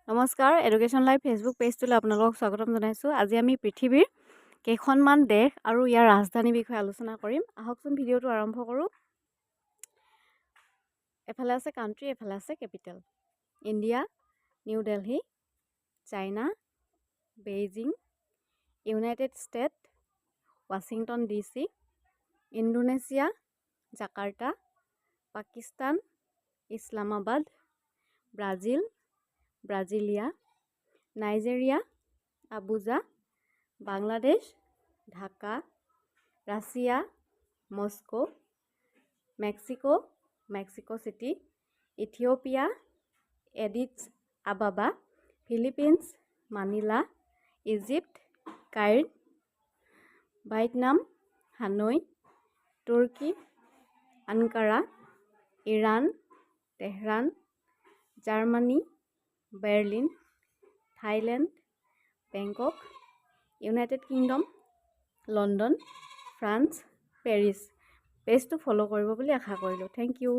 নমস্কাৰ education live Facebook পেজটোলৈ আপোনালোকক স্বাগতম জনাইছোঁ। আজি আমি পৃথিৱীৰ কেইখনমান দেশ আৰু ইয়াৰ ৰাজধানীৰ বিষয়ে আলোচনা কৰিম। আহকচোন ভিডিঅ'টো আৰম্ভ কৰোঁ। এফালে আছে কাণ্ট্ৰি, এফালে আছে capital. India, New Delhi, China, Beijing, United state, Washington DC, Indonesia, Jakarta, Pakistan, Islamabad, Brazil, Brasilia, Nigeria, Abuja, Bangladesh, Dhaka, Russia, Moscow, Mexico, Mexico City, Ethiopia, Addis Ababa, Philippines, Manila, Egypt, Cairo, Vietnam, Hanoi, Turkey, Ankara, Iran, Tehran, Germany, Berlin, Thailand, Bangkok, United Kingdom, London, France, Paris. পেজটো follow' কৰিব বুলি আশা কৰিলোঁ। Thank U.